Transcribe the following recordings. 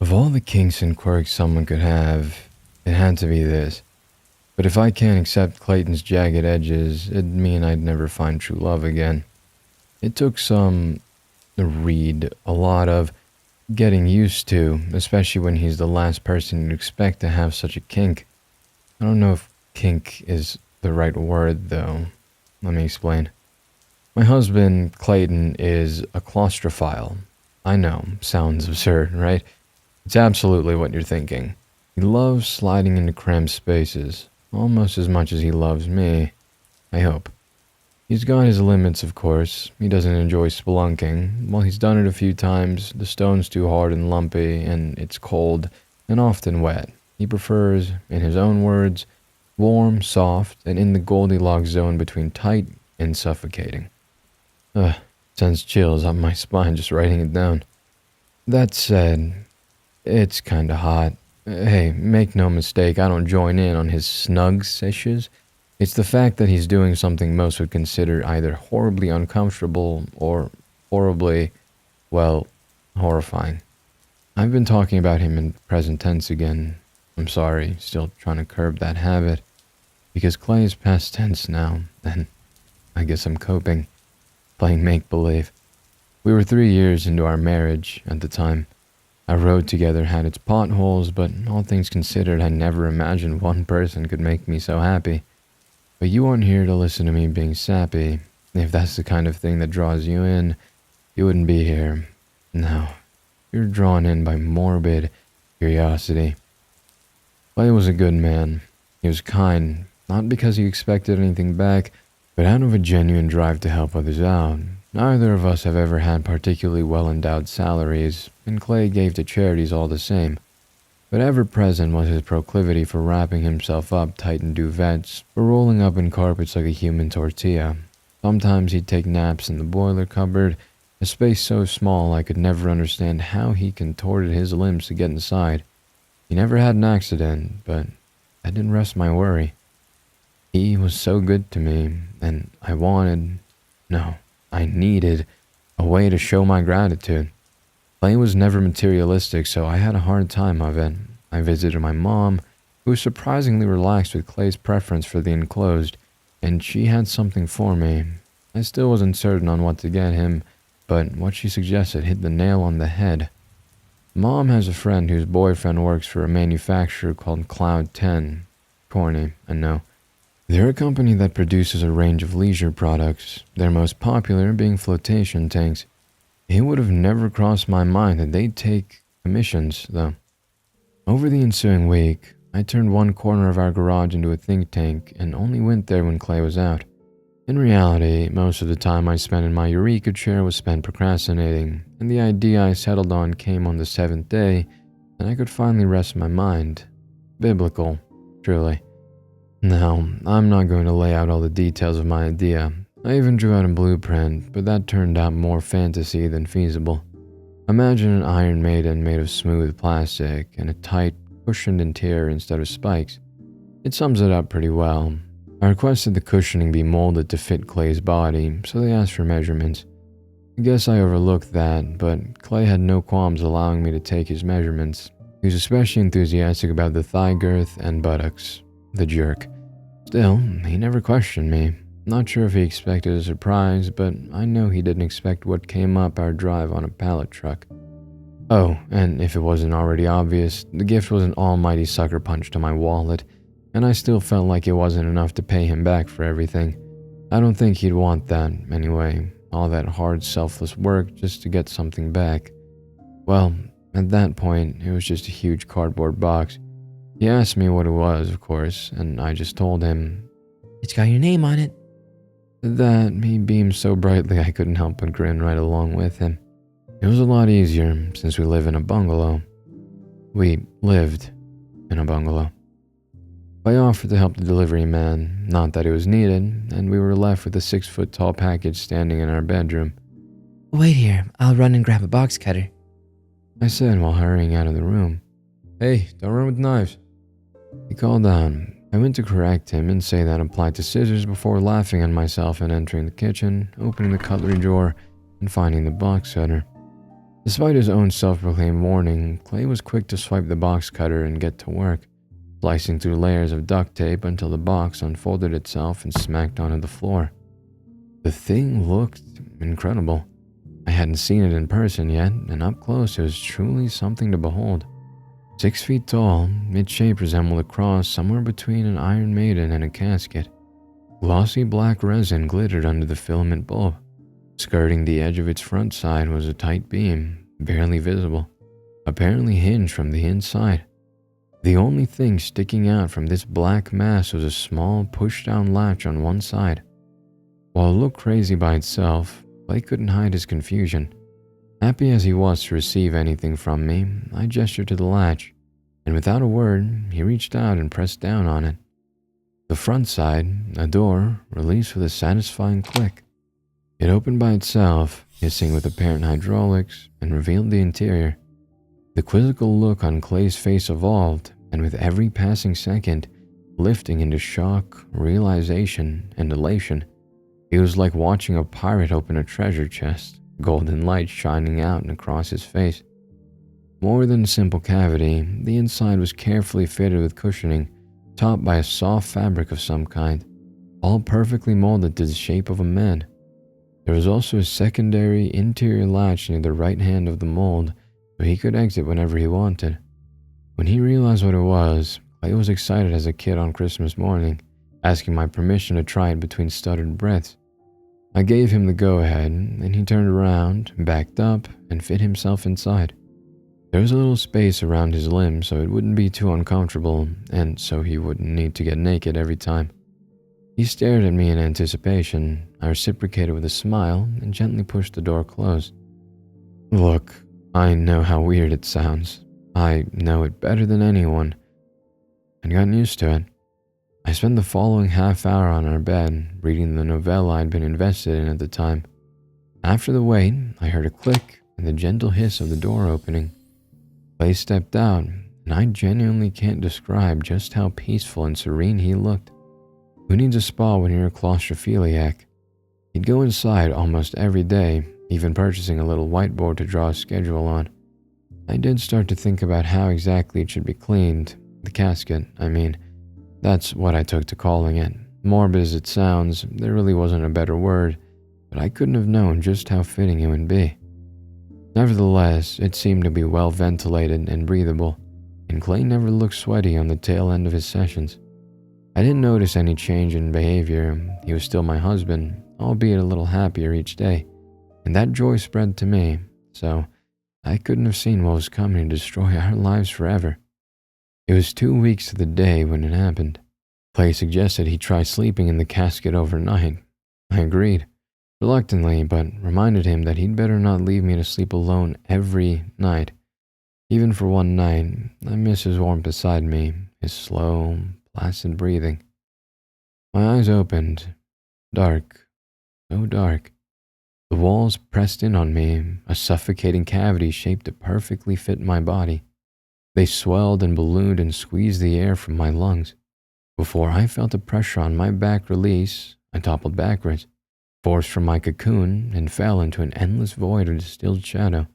Of all the kinks and quirks someone could have, it had to be this. But if I can't accept Clayton's jagged edges, it'd mean I'd never find true love again. It took some read, a lot of getting used to, especially when he's the last person you'd expect to have such a kink. I don't know if kink is the right word, though. Let me explain. My husband, Clayton, is a claustrophile. I know, sounds absurd, right? It's absolutely what you're thinking. He loves sliding into cramped spaces, almost as much as he loves me. I hope. He's got his limits, of course. He doesn't enjoy spelunking. While he's done it a few times, the stone's too hard and lumpy, and it's cold, and often wet. He prefers, in his own words, warm, soft, and in the Goldilocks zone between tight and suffocating. Ugh, sends chills up my spine just writing it down. That said, it's kinda hot. Hey, make no mistake, I don't join in on his snug sishes. It's the fact that he's doing something most would consider either horribly uncomfortable or horribly, well, horrifying. I've been talking about him in present tense again. I'm sorry, still trying to curb that habit. Because Clay is past tense now, and I guess I'm coping, playing make-believe. We were 3 years into our marriage at the time. Our road together had its potholes, but all things considered, I never imagined one person could make me so happy. But you aren't here to listen to me being sappy. If that's the kind of thing that draws you in, you wouldn't be here. No, you're drawn in by morbid curiosity. Clay was a good man. He was kind, not because he expected anything back, but out of a genuine drive to help others out. Neither of us have ever had particularly well-endowed salaries, and Clay gave to charities all the same. But ever-present was his proclivity for wrapping himself up tight in duvets, for rolling up in carpets like a human tortilla. Sometimes he'd take naps in the boiler cupboard, a space so small I could never understand how he contorted his limbs to get inside. He never had an accident, but that didn't rest my worry. He was so good to me, and I wanted, no, I needed, a way to show my gratitude. Clay was never materialistic, so I had a hard time of it. I visited my mom, who was surprisingly relaxed with Clay's preference for the enclosed, and she had something for me. I still wasn't certain on what to get him, but what she suggested hit the nail on the head. Mom has a friend whose boyfriend works for a manufacturer called Cloud 10. Corny, I know. They're a company that produces a range of leisure products, their most popular being flotation tanks. It would have never crossed my mind that they'd take commissions, though. Over the ensuing week, I turned one corner of our garage into a think tank and only went there when Clay was out. In reality, most of the time I spent in my Eureka chair was spent procrastinating, and the idea I settled on came on the 7th day, and I could finally rest my mind. Biblical, truly. Now, I'm not going to lay out all the details of my idea. I even drew out a blueprint, but that turned out more fantasy than feasible. Imagine an Iron Maiden made of smooth plastic and a tight, cushioned interior instead of spikes. It sums it up pretty well. I requested the cushioning be molded to fit Clay's body, so they asked for measurements. I guess I overlooked that, but Clay had no qualms allowing me to take his measurements. He was especially enthusiastic about the thigh girth and buttocks. The jerk. Still, he never questioned me. Not sure if he expected a surprise, but I know he didn't expect what came up our drive on a pallet truck. Oh, and if it wasn't already obvious, the gift was an almighty sucker punch to my wallet, and I still felt like it wasn't enough to pay him back for everything. I don't think he'd want that, anyway. All that hard, selfless work just to get something back. Well, at that point, it was just a huge cardboard box. He asked me what it was, of course, and I just told him, "It's got your name on it." At that, he beamed so brightly I couldn't help but grin right along with him. It was a lot easier since we live in a bungalow. We lived in a bungalow. I offered to help the delivery man, not that it was needed, and we were left with a 6-foot-tall package standing in our bedroom. "Wait here, I'll run and grab a box cutter," I said while hurrying out of the room. "Hey, don't run with knives." He called out. I went to correct him and say that applied to scissors before laughing at myself and entering the kitchen, opening the cutlery drawer, and finding the box cutter. Despite his own self-proclaimed warning, Clay was quick to swipe the box cutter and get to work, slicing through layers of duct tape until the box unfolded itself and smacked onto the floor. The thing looked incredible. I hadn't seen it in person yet, and up close it was truly something to behold. 6 feet tall, its shape resembled a cross somewhere between an Iron Maiden and a casket. Glossy black resin glittered under the filament bulb. Skirting the edge of its front side was a tight beam, barely visible, apparently hinged from the inside. The only thing sticking out from this black mass was a small push-down latch on one side. While it looked crazy by itself, Clay couldn't hide his confusion. Happy as he was to receive anything from me, I gestured to the latch, and without a word, he reached out and pressed down on it. The front side, a door, released with a satisfying click. It opened by itself, hissing with apparent hydraulics, and revealed the interior. The quizzical look on Clay's face evolved, and with every passing second, lifting into shock, realization, and elation. It was like watching a pirate open a treasure chest, golden light shining out and across his face. More than a simple cavity, the inside was carefully fitted with cushioning, topped by a soft fabric of some kind, all perfectly molded to the shape of a man. There was also a secondary interior latch near the right hand of the mold, so he could exit whenever he wanted. When he realized what it was, Clay was excited as a kid on Christmas morning, asking my permission to try it between stuttered breaths. I gave him the go-ahead, and he turned around, backed up, and fit himself inside. There was a little space around his limbs so it wouldn't be too uncomfortable, and so he wouldn't need to get naked every time. He stared at me in anticipation. I reciprocated with a smile and gently pushed the door closed. Look, I know how weird it sounds. I know it better than anyone. I'd gotten used to it. I spent the following half hour on our bed, reading the novella I'd been invested in at the time. After the wait, I heard a click and the gentle hiss of the door opening. Clay stepped out, and I genuinely can't describe just how peaceful and serene he looked. Who needs a spa when you're a claustrophiliac? He'd go inside almost every day, even purchasing a little whiteboard to draw a schedule on. I did start to think about how exactly it should be cleaned. The casket, I mean. That's what I took to calling it. Morbid as it sounds, there really wasn't a better word, but I couldn't have known just how fitting it would be. Nevertheless, it seemed to be well ventilated and breathable, and Clay never looked sweaty on the tail end of his sessions. I didn't notice any change in behavior. He was still my husband, albeit a little happier each day, and that joy spread to me, so I couldn't have seen what was coming to destroy our lives forever. It was 2 weeks to the day when it happened. Clay suggested he try sleeping in the casket overnight. I agreed, reluctantly, but reminded him that he'd better not leave me to sleep alone every night. Even for one night, I miss his warmth beside me, his slow, placid breathing. My eyes opened. Dark, so dark. The walls pressed in on me, a suffocating cavity shaped to perfectly fit my body. They swelled and ballooned and squeezed the air from my lungs. Before I felt the pressure on my back release, I toppled backwards, forced from my cocoon, and fell into an endless void of distilled shadow.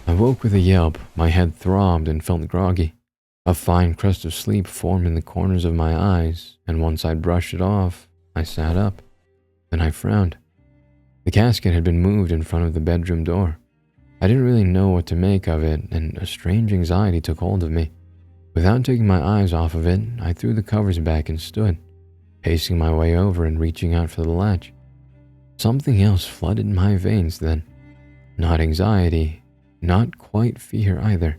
I woke with a yelp, my head throbbed and felt groggy. A fine crust of sleep formed in the corners of my eyes, and once I'd brushed it off, I sat up. Then I frowned. The casket had been moved in front of the bedroom door. I didn't really know what to make of it, and a strange anxiety took hold of me. Without taking my eyes off of it, I threw the covers back and stood, pacing my way over and reaching out for the latch. Something else flooded my veins then. Not anxiety, not quite fear either.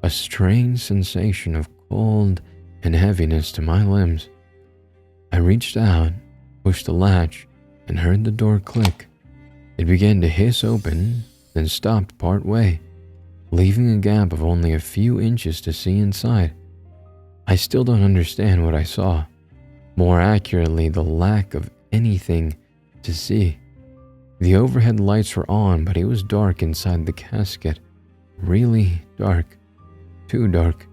A strange sensation of cold and heaviness to my limbs. I reached out, pushed the latch, and heard the door click. It began to hiss open, then stopped part way, leaving a gap of only a few inches to see inside. I still don't understand what I saw. More accurately, the lack of anything to see. The overhead lights were on, but it was dark inside the casket. Really dark. Too dark.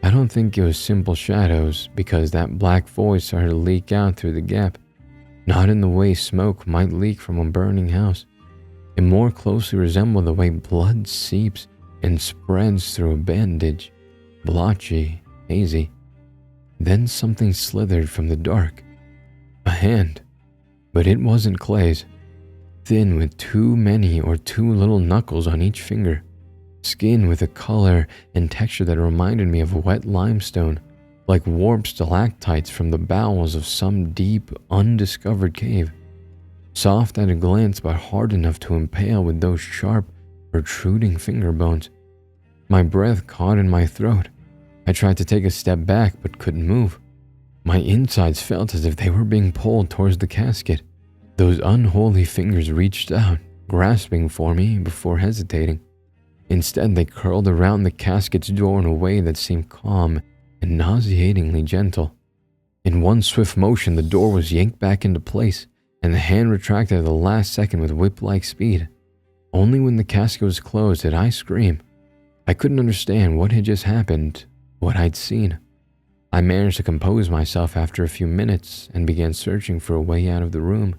I don't think it was simple shadows, because that black void started to leak out through the gap. Not in the way smoke might leak from a burning house. It more closely resembled the way blood seeps and spreads through a bandage, blotchy, hazy. Then something slithered from the dark. A hand, but it wasn't Clay's. Thin with too many or too little knuckles on each finger. Skin with a color and texture that reminded me of wet limestone, like warped stalactites from the bowels of some deep, undiscovered cave. Soft at a glance, but hard enough to impale with those sharp, protruding finger bones. My breath caught in my throat. I tried to take a step back, but couldn't move. My insides felt as if they were being pulled towards the casket. Those unholy fingers reached out, grasping for me before hesitating. Instead, they curled around the casket's door in a way that seemed calm and nauseatingly gentle. In one swift motion, the door was yanked back into place, and the hand retracted at the last second with whip-like speed. Only when the casket was closed did I scream. I couldn't understand what had just happened, what I'd seen. I managed to compose myself after a few minutes and began searching for a way out of the room.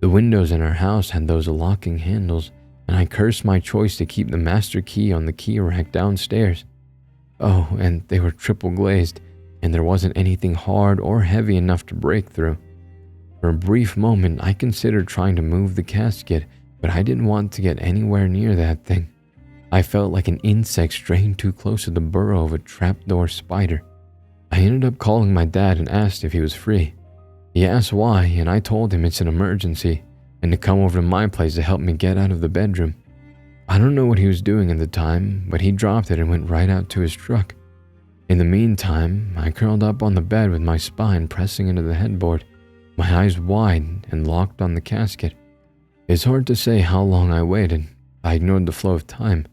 The windows in our house had those locking handles, and I cursed my choice to keep the master key on the key rack downstairs. Oh, and they were triple glazed, and there wasn't anything hard or heavy enough to break through. For a brief moment, I considered trying to move the casket, but I didn't want to get anywhere near that thing. I felt like an insect straying too close to the burrow of a trapdoor spider. I ended up calling my dad and asked if he was free. He asked why, and I told him it's an emergency, and to come over to my place to help me get out of the bedroom. I don't know what he was doing at the time, but he dropped it and went right out to his truck. In the meantime, I curled up on the bed with my spine pressing into the headboard, my eyes wide and locked on the casket. It's hard to say how long I waited. I ignored the flow of time.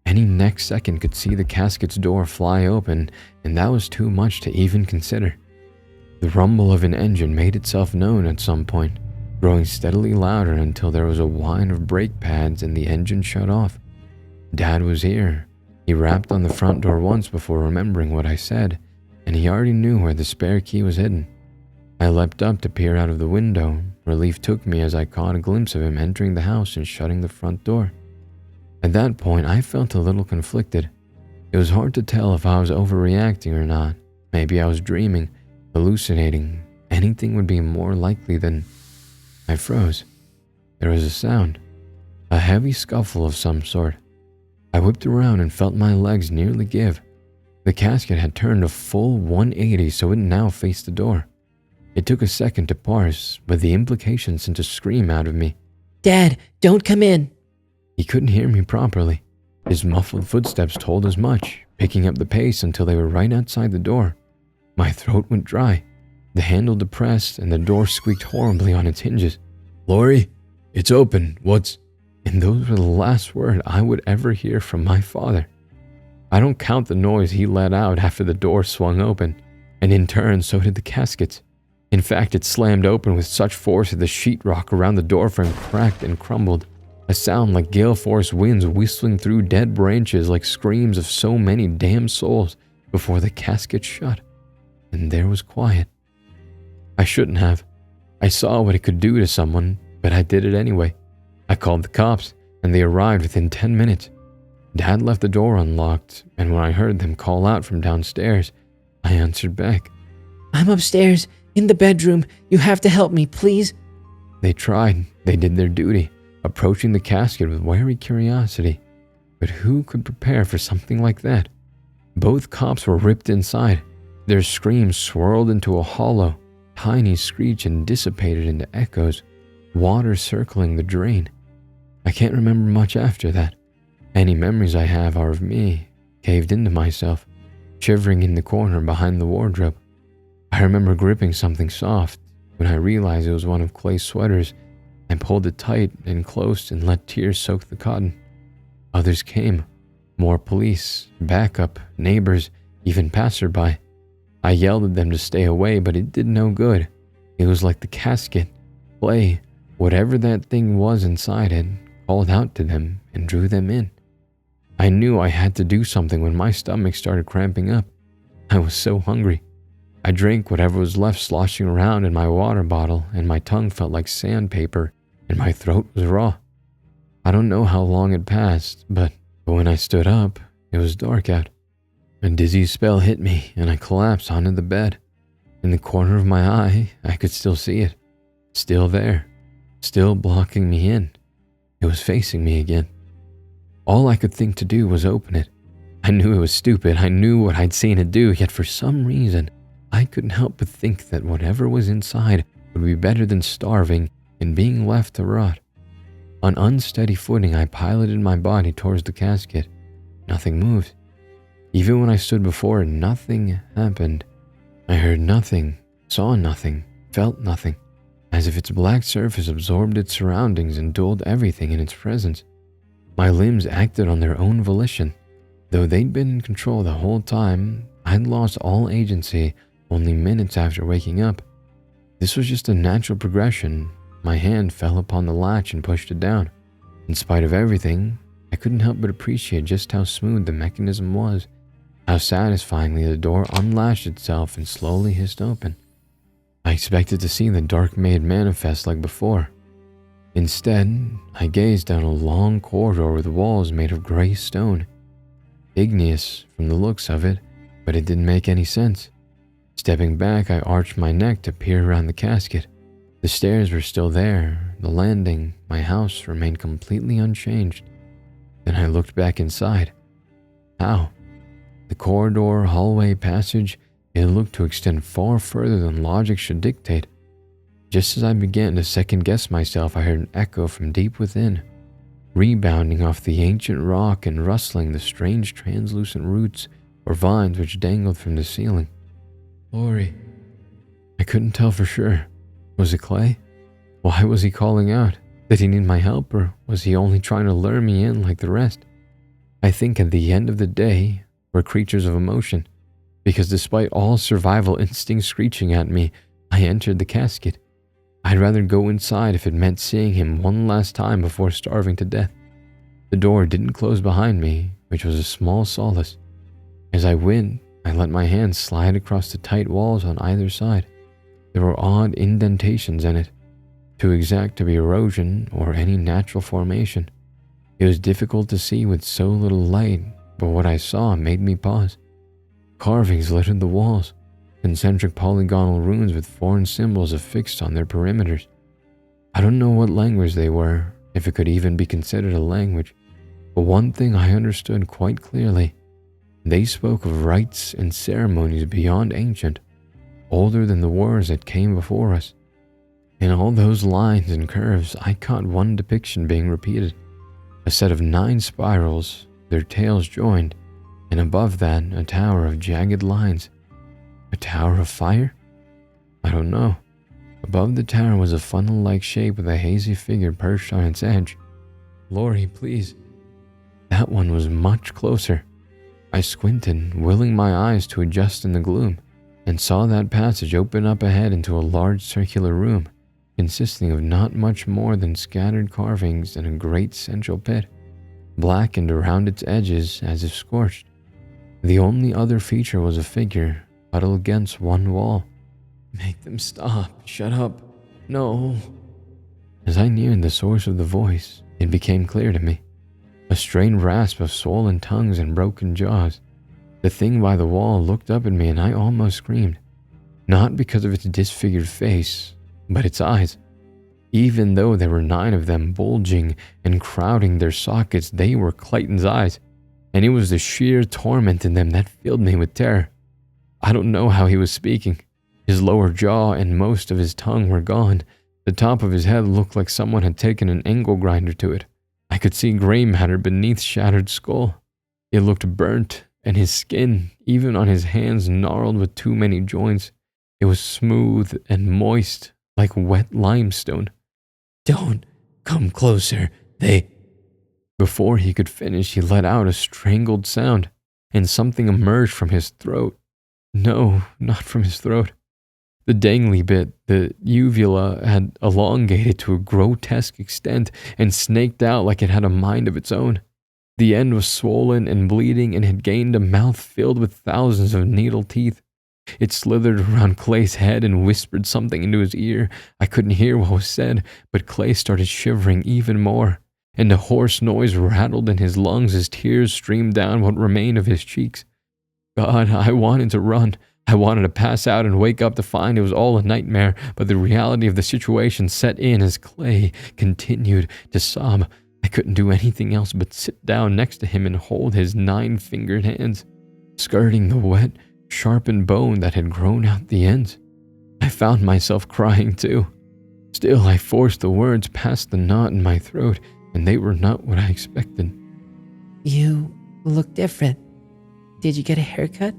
Any next second could see the casket's door fly open, and that was too much to even consider. The rumble of an engine made itself known at some point, growing steadily louder until there was a whine of brake pads and the engine shut off. Dad was here. He rapped on the front door once before remembering what I said, and he already knew where the spare key was hidden. I leapt up to peer out of the window. Relief took me as I caught a glimpse of him entering the house and shutting the front door. At that point, I felt a little conflicted. It was hard to tell if I was overreacting or not. Maybe I was dreaming, hallucinating. Anything would be more likely than... I froze. There was a sound. A heavy scuffle of some sort. I whipped around and felt my legs nearly give. The casket had turned a full 180, so it now faced the door. It took a second to parse, but the implication sent a scream out of me. Dad, don't come in. He couldn't hear me properly. His muffled footsteps told as much, picking up the pace until they were right outside the door. My throat went dry. The handle depressed, and the door squeaked horribly on its hinges. "Lori, it's open. What's..." And those were the last words I would ever hear from my father. I don't count the noise he let out after the door swung open, and in turn so did the caskets. In fact, it slammed open with such force that the sheetrock around the doorframe cracked and crumbled, a sound like gale-force winds whistling through dead branches like screams of so many damned souls before the casket shut. And there was quiet. I shouldn't have. I saw what it could do to someone, but I did it anyway. I called the cops, and they arrived within 10 minutes. Dad left the door unlocked, and when I heard them call out from downstairs, I answered back. I'm upstairs, in the bedroom. You have to help me, please. They tried. They did their duty, approaching the casket with wary curiosity. But who could prepare for something like that? Both cops were ripped inside. Their screams swirled into a hollow, tiny screech and dissipated into echoes, water circling the drain. I can't remember much after that. Any memories I have are of me, caved into myself, shivering in the corner behind the wardrobe. I remember gripping something soft. When I realized it was one of Clay's sweaters, I pulled it tight and close and let tears soak the cotton. Others came. More police, backup, neighbors, even passerby. I yelled at them to stay away, but it did no good. It was like the casket, Clay, whatever that thing was inside it, called out to them and drew them in. I knew I had to do something when my stomach started cramping up. I was so hungry. I drank whatever was left sloshing around in my water bottle, and my tongue felt like sandpaper, and my throat was raw. I don't know how long had passed, but when I stood up, it was dark out. A dizzy spell hit me, and I collapsed onto the bed. In the corner of my eye, I could still see it. Still there. Still blocking me in. It was facing me again. All I could think to do was open it. I knew it was stupid. I knew what I'd seen it do, yet for some reason, I couldn't help but think that whatever was inside would be better than starving and being left to rot. On unsteady footing, I piloted my body towards the casket. Nothing moved. Even when I stood before it, nothing happened. I heard nothing, saw nothing, felt nothing, as if its black surface absorbed its surroundings and dulled everything in its presence. My limbs acted on their own volition. Though they'd been in control the whole time, I'd lost all agency only minutes after waking up. This was just a natural progression. My hand fell upon the latch and pushed it down. In spite of everything, I couldn't help but appreciate just how smooth the mechanism was, how satisfyingly the door unlatched itself and slowly hissed open. I expected to see the dark maid manifest like before. Instead, I gazed down a long corridor with walls made of gray stone. Igneous from the looks of it, but it didn't make any sense. Stepping back, I arched my neck to peer around the casket. The stairs were still there, the landing, my house remained completely unchanged. Then I looked back inside. How? The corridor, hallway, passage, it looked to extend far further than logic should dictate. Just as I began to second-guess myself, I heard an echo from deep within, rebounding off the ancient rock and rustling the strange translucent roots or vines which dangled from the ceiling. Lori. I couldn't tell for sure. Was it Clay? Why was he calling out? Did he need my help, or was he only trying to lure me in like the rest? I think at the end of the day, we're creatures of emotion, because despite all survival instincts screeching at me, I entered the casket. I'd rather go inside if it meant seeing him one last time before starving to death. The door didn't close behind me, which was a small solace. As I went, I let my hands slide across the tight walls on either side. There were odd indentations in it, too exact to be erosion or any natural formation. It was difficult to see with so little light, but what I saw made me pause. Carvings littered the walls, concentric polygonal runes with foreign symbols affixed on their perimeters. I don't know what language they were, if it could even be considered a language, but one thing I understood quite clearly. They spoke of rites and ceremonies beyond ancient, older than the wars that came before us. In all those lines and curves, I caught one depiction being repeated. A set of 9 spirals, their tails joined, and above that, a tower of jagged lines. A tower of fire? I don't know. Above the tower was a funnel-like shape with a hazy figure perched on its edge. Lori, please. That one was much closer. I squinted, willing my eyes to adjust in the gloom, and saw that passage open up ahead into a large circular room, consisting of not much more than scattered carvings and a great central pit, blackened around its edges as if scorched. The only other feature was a figure, huddled against one wall. Make them stop. Shut up. No. As I neared the source of the voice, it became clear to me. A strained rasp of swollen tongues and broken jaws. The thing by the wall looked up at me and I almost screamed. Not because of its disfigured face, but its eyes. Even though there were 9 of them bulging and crowding their sockets, they were Clayton's eyes, and it was the sheer torment in them that filled me with terror. I don't know how he was speaking. His lower jaw and most of his tongue were gone. The top of his head looked like someone had taken an angle grinder to it. I could see gray matter beneath shattered skull. It looked burnt, and his skin, even on his hands, gnarled with too many joints. It was smooth and moist, like wet limestone. Don't come closer, Before he could finish, he let out a strangled sound, and something emerged from his throat. No, not from his throat. The dangly bit, the uvula, had elongated to a grotesque extent and snaked out like it had a mind of its own. The end was swollen and bleeding and had gained a mouth filled with thousands of needle teeth. It slithered around Clay's head and whispered something into his ear. I couldn't hear what was said, but Clay started shivering even more. and a hoarse noise rattled in his lungs as tears streamed down what remained of his cheeks. God, I wanted to run. I wanted to pass out and wake up to find it was all a nightmare, but the reality of the situation set in as Clay continued to sob. I couldn't do anything else but sit down next to him and hold his 9-fingered hands, skirting the wet, sharpened bone that had grown out the ends. I found myself crying too. Still, I forced the words past the knot in my throat, and they were not what I expected. You look different. Did you get a haircut?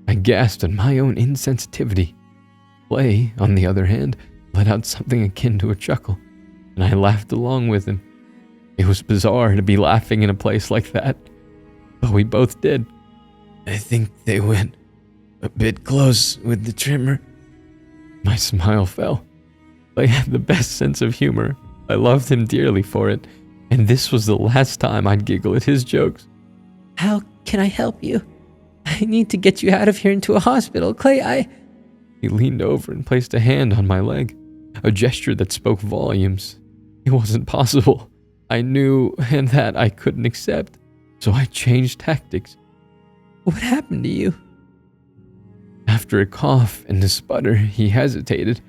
I gasped at my own insensitivity. Clay, on the other hand, let out something akin to a chuckle, and I laughed along with him. It was bizarre to be laughing in a place like that, but we both did. I think they went a bit close with the trimmer. My smile fell. Clay had the best sense of humor. I loved him dearly for it, and this was the last time I'd giggle at his jokes. How can I help you? I need to get you out of here into a hospital, Clay. He leaned over and placed a hand on my leg, a gesture that spoke volumes. It wasn't possible. I knew, and that I couldn't accept, so I changed tactics. What happened to you? After a cough and a sputter, he hesitated,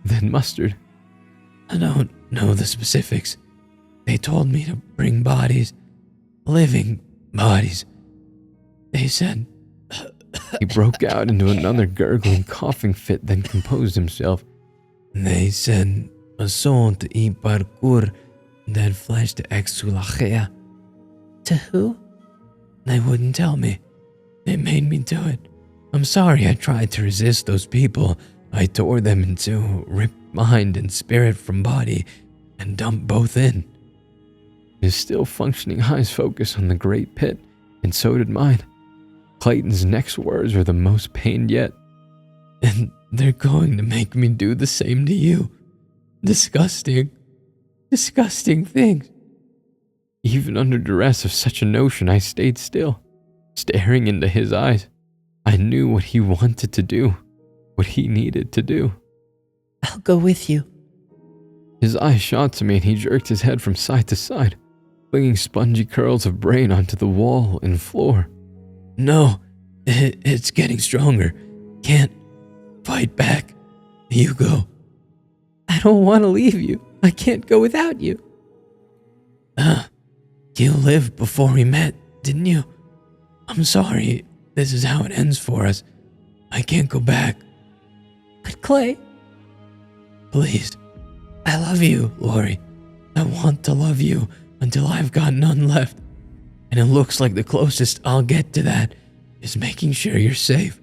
then mustered. I don't know the specifics. They told me to bring bodies, living bodies. They said... He broke out into another gurgling, coughing fit, then composed himself. They said a soul to eat parkour, dead flesh to exulachea. To who? They wouldn't tell me. They made me do it. I'm sorry I tried to resist those people. I tore them in two, ripped mind and spirit from body, and dumped both in. His still functioning eyes focused on the great pit, and so did mine. Clayton's next words were the most pained yet. And they're going to make me do the same to you. Disgusting things. Even under duress of such a notion, I stayed still, staring into his eyes. I knew what he wanted to do, what he needed to do. I'll go with you. His eyes shot to me and he jerked his head from side to side, flinging spongy curls of brain onto the wall and floor. No, it's getting stronger. Can't fight back. You go. I don't want to leave you. I can't go without you. You lived before we met, didn't you? I'm sorry. This is how it ends for us. I can't go back. But Clay... Please. I love you, Lori. I want to love you until I've got none left. And it looks like the closest I'll get to that is making sure you're safe.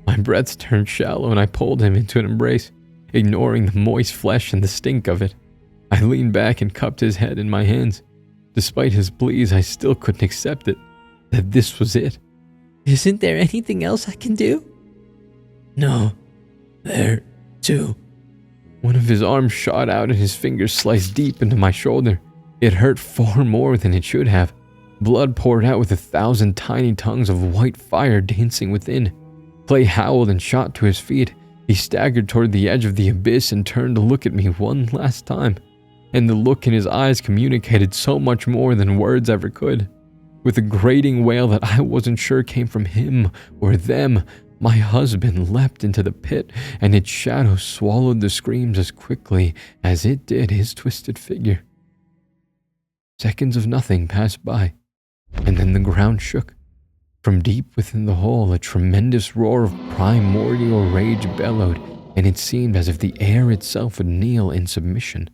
My breath turned shallow and I pulled him into an embrace, ignoring the moist flesh and the stink of it. I leaned back and cupped his head in my hands. Despite his pleas, I still couldn't accept it, that this was it. Isn't there anything else I can do? No, there too. One of his arms shot out and his fingers sliced deep into my shoulder. It hurt far more than it should have. Blood poured out with 1,000 tiny tongues of white fire dancing within. Clay howled and shot to his feet. He staggered toward the edge of the abyss and turned to look at me one last time. And the look in his eyes communicated so much more than words ever could. With a grating wail that I wasn't sure came from him or them, my husband leapt into the pit, and its shadow swallowed the screams as quickly as it did his twisted figure. Seconds of nothing passed by, and then the ground shook. From deep within the hole, a tremendous roar of primordial rage bellowed, and it seemed as if the air itself would kneel in submission.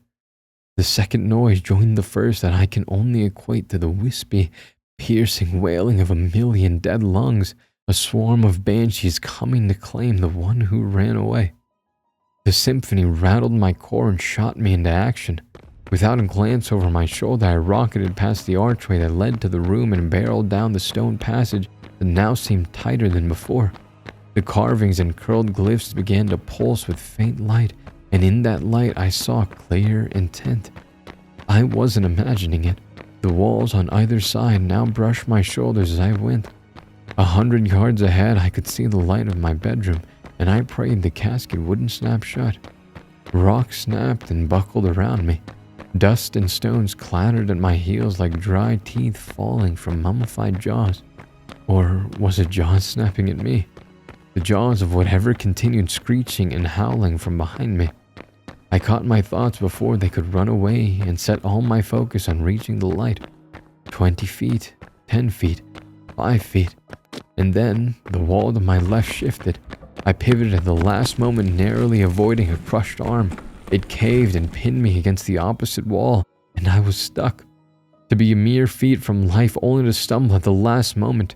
The second noise joined the first that I can only equate to the wispy, piercing wailing of 1,000,000 dead lungs, a swarm of banshees coming to claim the one who ran away. The symphony rattled my core and shot me into action. Without a glance over my shoulder, I rocketed past the archway that led to the room and barreled down the stone passage that now seemed tighter than before. The carvings and curled glyphs began to pulse with faint light, and in that light I saw clear intent. I wasn't imagining it. The walls on either side now brushed my shoulders as I went. 100 yards ahead, I could see the light of my bedroom, and I prayed the casket wouldn't snap shut. Rocks snapped and buckled around me. Dust and stones clattered at my heels like dry teeth falling from mummified jaws. Or was it jaws snapping at me? The jaws of whatever continued screeching and howling from behind me. I caught my thoughts before they could run away and set all my focus on reaching the light. 20 feet, 10 feet, 5 feet. And then the wall to my left shifted. I pivoted at the last moment, narrowly avoiding a crushed arm. It caved and pinned me against the opposite wall, and I was stuck. To be a mere feet from life, only to stumble at the last moment.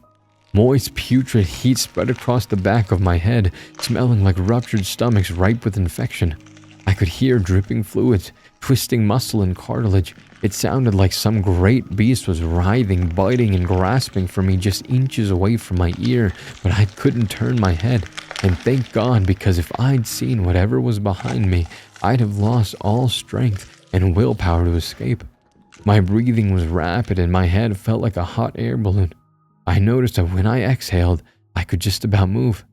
Moist, putrid heat spread across the back of my head, smelling like ruptured stomachs ripe with infection. I could hear dripping fluids, twisting muscle and cartilage. It sounded like some great beast was writhing, biting, and grasping for me just inches away from my ear, but I couldn't turn my head. And thank God, because if I'd seen whatever was behind me, I'd have lost all strength and willpower to escape. My breathing was rapid and my head felt like a hot air balloon. I noticed that when I exhaled, I could just about move.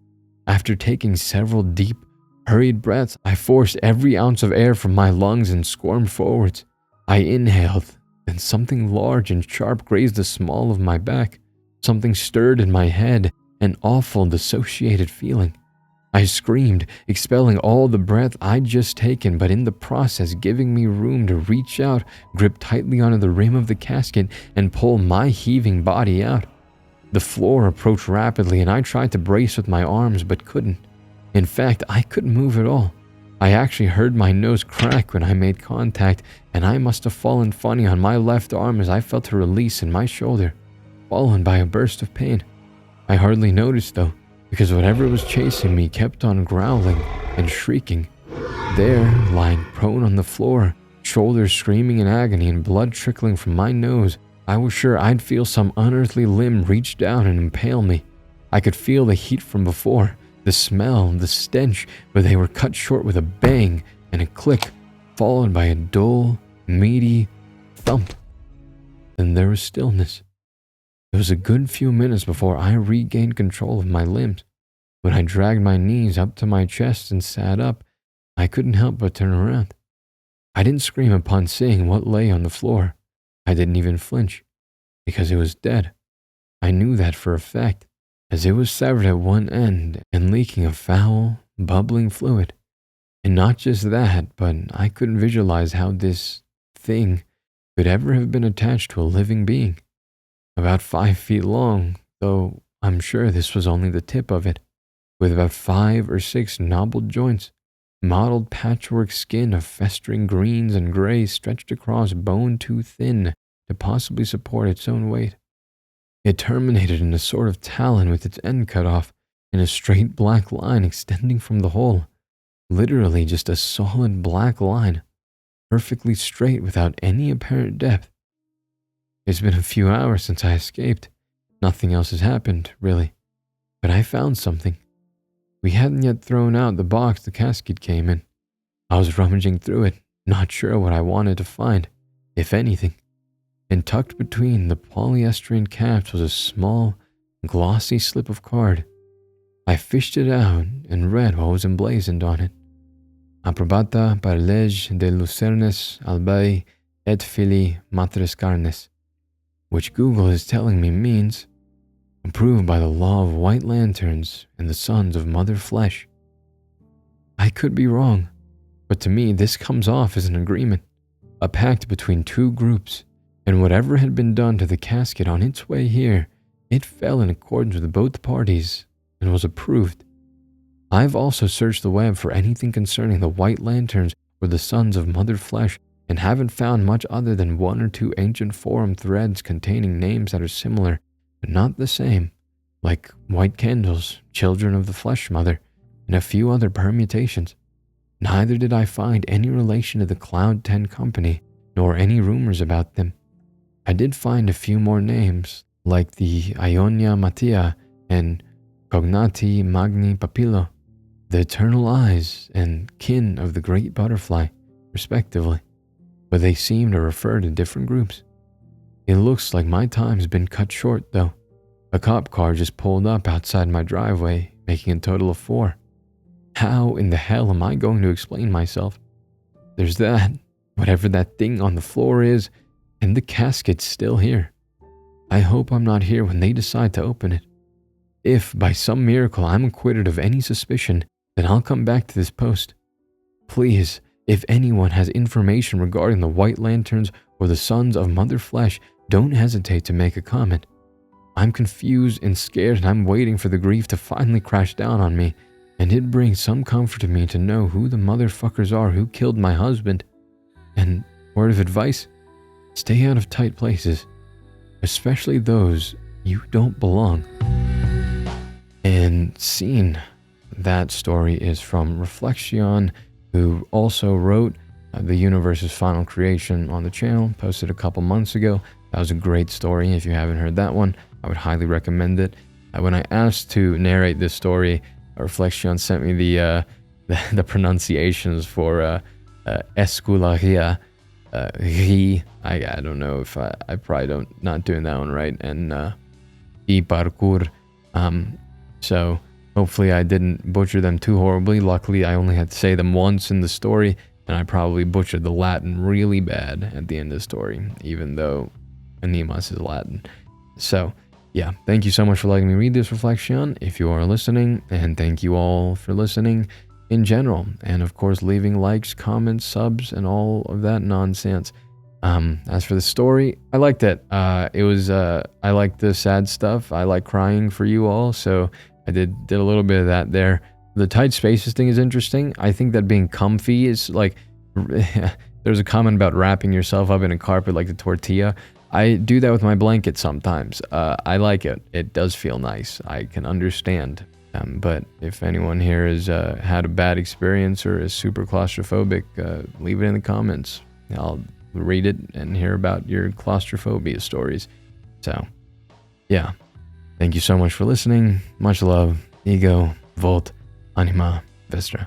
After taking several deep, hurried breaths, I forced every ounce of air from my lungs and squirmed forwards. I inhaled, then something large and sharp grazed the small of my back. Something stirred in my head, an awful dissociated feeling. I screamed, expelling all the breath I'd just taken, but in the process giving me room to reach out, grip tightly onto the rim of the casket, and pull my heaving body out. The floor approached rapidly, and I tried to brace with my arms, but couldn't. In fact, I couldn't move at all. I actually heard my nose crack when I made contact, and I must have fallen funny on my left arm as I felt a release in my shoulder, followed by a burst of pain. I hardly noticed though, because whatever was chasing me kept on growling and shrieking. There, lying prone on the floor, shoulders screaming in agony and blood trickling from my nose, I was sure I'd feel some unearthly limb reach down and impale me. I could feel the heat from before, the smell, the stench, but they were cut short with a bang and a click, followed by a dull, meaty thump. Then there was stillness. It was a good few minutes before I regained control of my limbs. When I dragged my knees up to my chest and sat up, I couldn't help but turn around. I didn't scream upon seeing what lay on the floor. I didn't even flinch, because it was dead. I knew that for a fact, as it was severed at one end and leaking a foul, bubbling fluid. And not just that, but I couldn't visualize how this thing could ever have been attached to a living being. About 5 feet long, though I'm sure this was only the tip of it, with about 5 or 6 knobbled joints, mottled patchwork skin of festering greens and grays stretched across bone too thin to possibly support its own weight. It terminated in a sort of talon with its end cut off, in a straight black line extending from the hole. Literally just a solid black line, perfectly straight without any apparent depth. It's been a few hours since I escaped. Nothing else has happened, really. But I found something. We hadn't yet thrown out the box the casket came in. I was rummaging through it, not sure what I wanted to find, if anything. And tucked between the polyestrine caps was a small, glossy slip of card. I fished it out and read what was emblazoned on it. Approbata par lege de lucernes albae et filii matres carnes, which Google is telling me means approved by the law of white lanterns and the sons of mother flesh. I could be wrong, but to me this comes off as an agreement, a pact between two groups, and whatever had been done to the casket on its way here, it fell in accordance with both parties and was approved. I've also searched the web for anything concerning the white lanterns or the sons of mother flesh, and haven't found much other than 1 or 2 ancient forum threads containing names that are similar, but not the same, like white candles, children of the flesh mother, and a few other permutations. Neither did I find any relation to the Cloud 10 company, nor any rumors about them. I did find a few more names, like the Ionia Mattia and Cognati Magni Papillo, the eternal eyes and kin of the great butterfly, respectively, but they seem to refer to different groups. It looks like my time's been cut short, though. A cop car just pulled up outside my driveway, making a total of 4. How in the hell am I going to explain myself? There's that, whatever that thing on the floor is, and the casket's still here. I hope I'm not here when they decide to open it. If, by some miracle, I'm acquitted of any suspicion, then I'll come back to this post. Please, if anyone has information regarding the White Lanterns or the Sons of Mother Flesh, don't hesitate to make a comment. I'm confused and scared, and I'm waiting for the grief to finally crash down on me, and it brings some comfort to me to know who the motherfuckers are who killed my husband. And word of advice, stay out of tight places, especially those you don't belong. And scene. That story is from Reflexion, who also wrote The Universe's Final Creation on the channel, posted a couple months ago. That was a great story. If you haven't heard that one, I would highly recommend it. When I asked to narrate this story, Reflexion sent me the pronunciations for escularia, I don't know if I probably not doing that one right, and y parkour. So hopefully I didn't butcher them too horribly. Luckily, I only had to say them once in the story, and I probably butchered the Latin really bad at the end of the story, even though Animas is Latin. So, yeah, thank you so much for letting me read this, Reflection, if you are listening, and thank you all for listening in general, and of course leaving likes, comments, subs, and all of that nonsense. As for the story, I liked it. I liked the sad stuff. I like crying for you all, so I did a little bit of that there. The tight spaces thing is interesting. I think that being comfy is like, there's a comment about wrapping yourself up in a carpet like the tortilla. I do that with my blanket sometimes. I like it. It does feel nice. I can understand. But if anyone here has had a bad experience or is super claustrophobic, leave it in the comments. I'll read it and hear about your claustrophobia stories. So, yeah. Thank you so much for listening. Much love. Ego. Volt. Anima. Vestra.